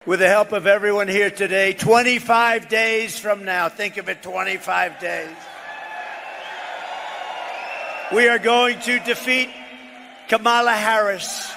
With the help of everyone here today, 25 days from now, think of it, 25 days, we are going to defeat Kamala Harris.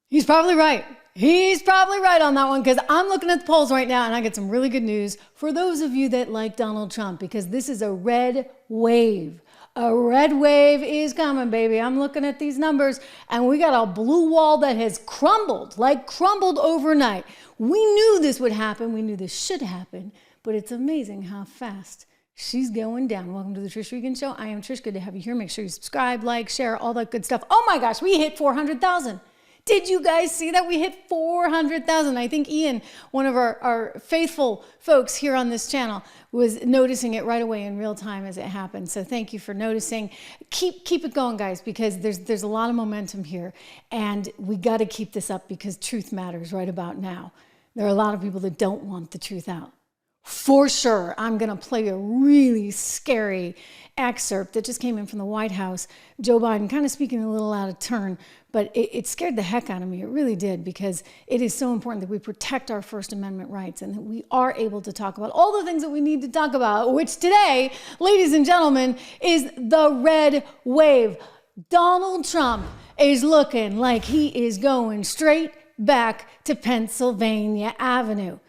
He's probably right. He's probably right on that one, because I'm looking at the polls right now and I get some really good news for those of you that like Donald Trump, because this is a red wave. A red wave is coming, baby. I'm looking at these numbers and we got a blue wall that has crumbled, like crumbled overnight. We knew this would happen. We knew this should happen, but it's amazing how fast she's going down. Welcome to the Trish Regan Show. I am Trish. Good to have you here. Make sure you subscribe, like, share, all that good stuff. Oh my gosh, we hit 400,000. Did you guys see that? We hit 400,000. I think Ian, one of our faithful folks here on this channel, was noticing it right away in real time as it happened. So thank you for noticing. Keep it going, guys, because there's a lot of momentum here. And we got to keep this up because truth matters right about now. There are a lot of people that don't want the truth out. For sure, I'm going to play a really scary excerpt that just came in from the White House. Joe Biden kind of speaking a little out of turn, but it scared the heck out of me. It really did, because it is so important that we protect our First Amendment rights and that we are able to talk about all the things that we need to talk about, which today, ladies and gentlemen, is the red wave. Donald Trump is looking like he is going straight back to Pennsylvania Avenue.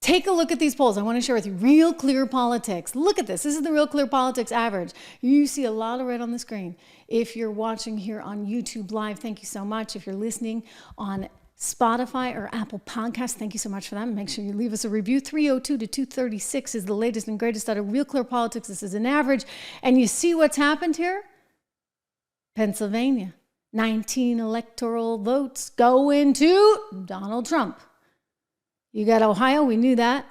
Take a look at these polls. I want to share with you Real Clear Politics. Look at this. This is the Real Clear Politics average. You see a lot of red on the screen. If you're watching here on YouTube Live, thank you so much. If you're listening on Spotify or Apple Podcasts, thank you so much for that. Make sure you leave us a review. 302 to 236 is the latest and greatest out of Real Clear Politics. This is an average. And you see what's happened here? Pennsylvania. 19 electoral votes going to Donald Trump. You got Ohio, we knew that.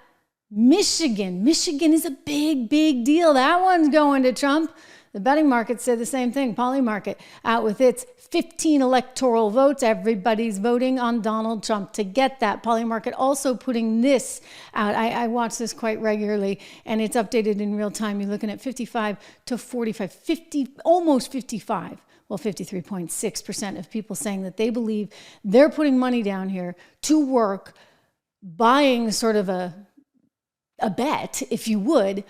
Michigan is a big, big deal. That one's going to Trump. The betting market said the same thing. Poly Market out with its 15 electoral votes. Everybody's voting on Donald Trump to get that. Poly Market also putting this out. I watch this quite regularly, and it's updated in real time. You're looking at 55 to 45, 50, almost 55. Well, 53.6% of people saying that they believe they're putting money down here to work, buying sort of a bet, if you would,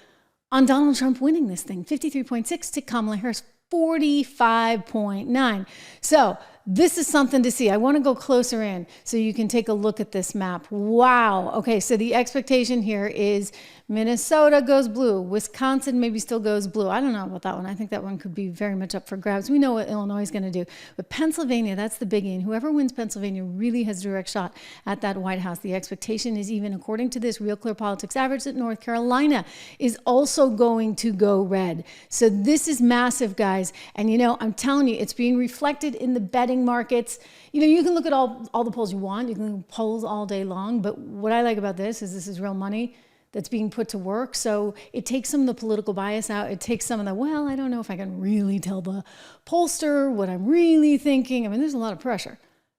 on Donald Trump winning this thing. 53.6 to Kamala Harris, 45.9. So this is something to see. I want to go closer in so you can take a look at this map. Wow. Okay, so the expectation here is Minnesota goes blue. Wisconsin maybe still goes blue. I don't know about that one. I think that one could be very much up for grabs. We know what Illinois is going to do. But Pennsylvania, that's the biggie. And whoever wins Pennsylvania really has a direct shot at that White House. The expectation is, even according to this Real Clear Politics average, that North Carolina is also going to go red. So this is massive, guys. And I'm telling you, it's being reflected in the betting markets. You can look at all the polls you want. You can look at polls all day long. But what I like about this is real money that's being put to work. So it takes some of the political bias out. It takes some of the, well, I don't know if I can really tell the pollster what I'm really thinking. I mean, there's a lot of pressure.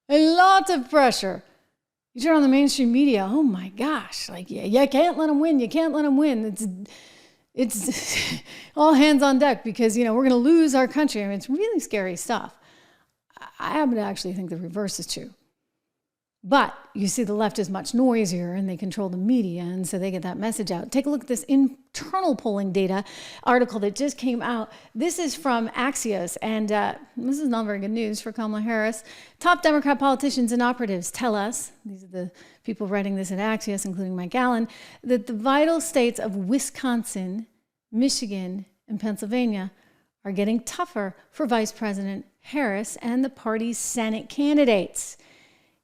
A lot of pressure. You turn on the mainstream media, oh my gosh, like, you can't let them win. You can't let them win. It's all hands on deck because, we're going to lose our country. I mean, it's really scary stuff. I happen to actually think the reverse is true. But you see the left is much noisier and they control the media, and so they get that message out. Take a look at this internal polling data article that just came out. This is from Axios, and this is not very good news for Kamala Harris. Top Democrat politicians and operatives tell us, these are the people writing this at Axios, including Mike Allen, that the vital states of Wisconsin, Michigan, and Pennsylvania are getting tougher for Vice President Harris and the party's Senate candidates.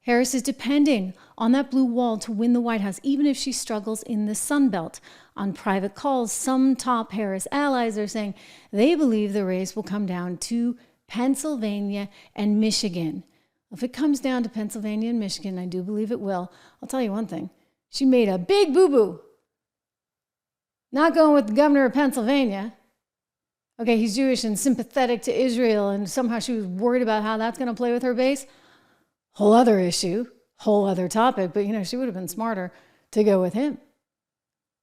Harris is depending on that blue wall to win the White House, even if she struggles in the Sun Belt. On private calls, some top Harris allies are saying they believe the race will come down to Pennsylvania and Michigan. If it comes down to Pennsylvania and Michigan, I do believe it will. I'll tell you one thing. She made a big boo-boo. Not going with the governor of Pennsylvania. Okay, he's Jewish and sympathetic to Israel, and somehow she was worried about how that's going to play with her base. Whole other issue, whole other topic, but she would have been smarter to go with him.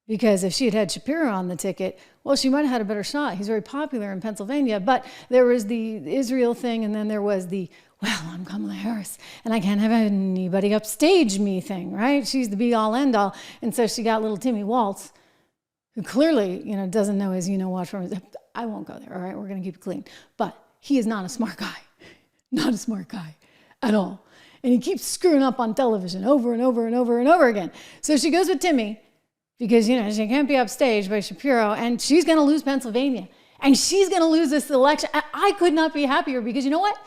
Because if she had had Shapiro on the ticket, well, she might have had a better shot. He's very popular in Pennsylvania. But there was the Israel thing, and then there was the, well, I'm Kamala Harris, and I can't have anybody upstage me thing, right? She's the be-all, end-all. And so she got little Timmy Waltz, who clearly, doesn't know his what from his. I won't go there, all right? We're going to keep it clean. But he is not a smart guy. Not a smart guy at all. And he keeps screwing up on television over and over and over and over again. So she goes with Timmy, because, she can't be upstaged by Shapiro, and she's going to lose Pennsylvania. And she's going to lose this election. I could not be happier, because you know what?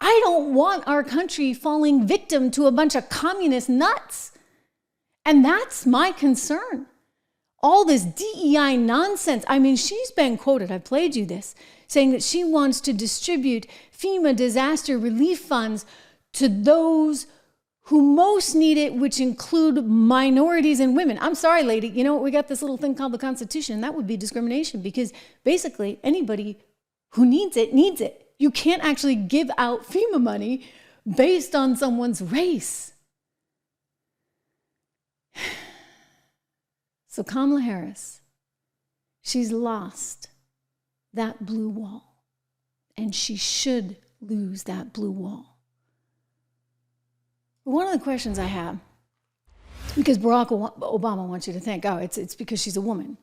I don't want our country falling victim to a bunch of communist nuts. And that's my concern. All this DEI nonsense. I mean, she's been quoted, I played you this, saying that she wants to distribute FEMA disaster relief funds to those who most need it, which include minorities and women. I'm sorry, lady. We got this little thing called the Constitution. That would be discrimination, because basically anybody who needs it needs it. You can't actually give out FEMA money based on someone's race. So Kamala Harris, she's lost that blue wall, and she should lose that blue wall. One of the questions I have, because Barack Obama wants you to think, it's because she's a woman.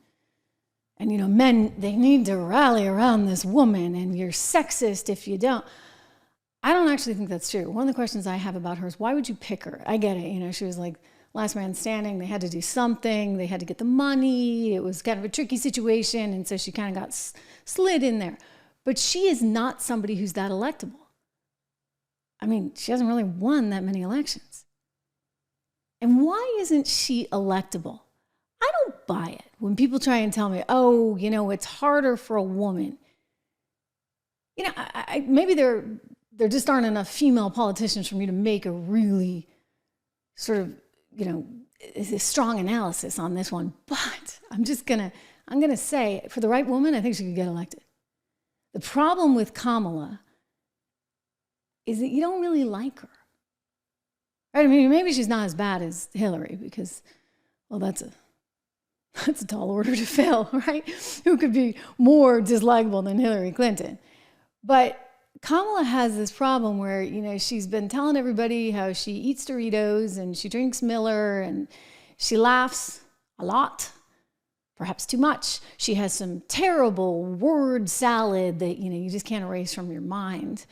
And, men, they need to rally around this woman, and you're sexist if you don't. I don't actually think that's true. One of the questions I have about her is, why would you pick her? I get it. She was like last man standing. They had to do something. They had to get the money. It was kind of a tricky situation, and so she kind of got slid in there. But she is not somebody who's that electable. I mean, she hasn't really won that many elections. And why isn't she electable? I don't buy it when people try and tell me, it's harder for a woman. Maybe there just aren't enough female politicians for me to make a really sort of, a strong analysis on this one. But I'm going to say, for the right woman, I think she could get elected. The problem with Kamala is that you don't really like her. Right? I mean, maybe she's not as bad as Hillary, because, well, that's a tall order to fill, right? Who could be more dislikable than Hillary Clinton? But Kamala has this problem where, she's been telling everybody how she eats Doritos and she drinks Miller and she laughs a lot, perhaps too much. She has some terrible word salad that, you just can't erase from your mind.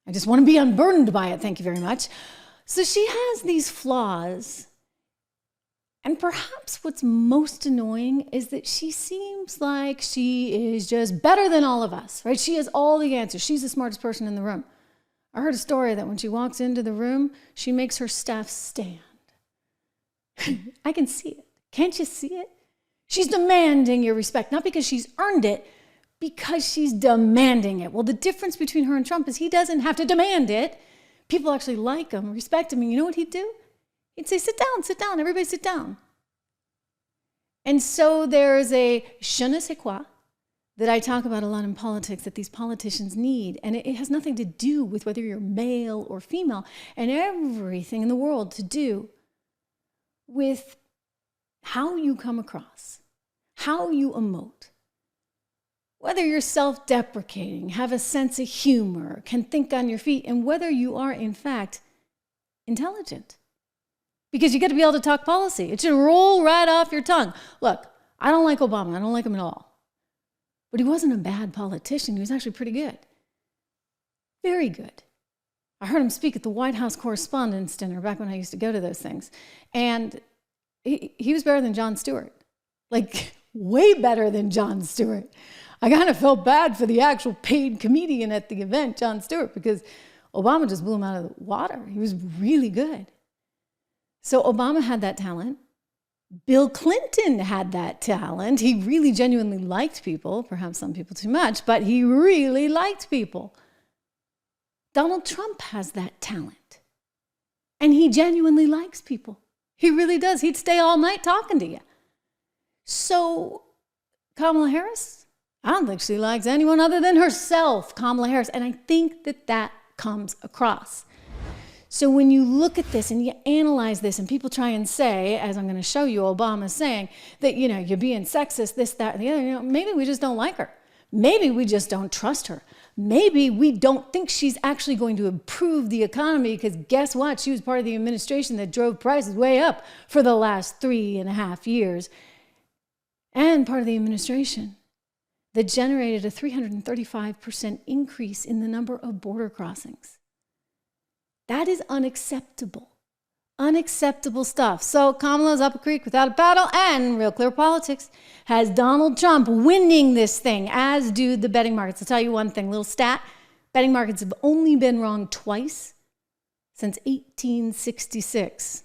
I just want to be unburdened by it. Thank you very much. So she has these flaws. And perhaps what's most annoying is that she seems like she is just better than all of us, right? She has all the answers. She's the smartest person in the room. I heard a story that when she walks into the room, she makes her staff stand. I can see it. Can't you see it? She's demanding your respect, not because she's earned it, because she's demanding it. Well, the difference between her and Trump is he doesn't have to demand it. People actually like him, respect him, and you know what he'd do? He'd say, sit down, everybody sit down. And so there's a je ne sais quoi that I talk about a lot in politics that these politicians need, and it has nothing to do with whether you're male or female, and everything in the world to do with how you come across, how you emote. Whether you're self-deprecating, have a sense of humor, can think on your feet, and whether you are, in fact, intelligent. Because you got to be able to talk policy. It should roll right off your tongue. Look, I don't like Obama. I don't like him at all. But he wasn't a bad politician. He was actually pretty good. Very good. I heard him speak at the White House Correspondents' Dinner back when I used to go to those things. And he was better than Jon Stewart. Like, way better than Jon Stewart. I kind of felt bad for the actual paid comedian at the event, Jon Stewart, because Obama just blew him out of the water. He was really good. So Obama had that talent. Bill Clinton had that talent. He really genuinely liked people, perhaps some people too much, but he really liked people. Donald Trump has that talent. And he genuinely likes people. He really does. He'd stay all night talking to you. So Kamala Harris, I don't think she likes anyone other than herself, Kamala Harris. And I think that comes across. So when you look at this and you analyze this, and people try and say, as I'm going to show you, Obama's saying that, you're being sexist, this, that, and the other, maybe we just don't like her. Maybe we just don't trust her. Maybe we don't think she's actually going to improve the economy, because guess what? She was part of the administration that drove prices way up for the last 3.5 years, and part of the administration that generated a 335% increase in the number of border crossings. That is unacceptable. Unacceptable stuff. So Kamala's up a creek without a paddle, and Real Clear Politics has Donald Trump winning this thing, as do the betting markets. I'll tell you one thing, little stat. Betting markets have only been wrong twice since 1866.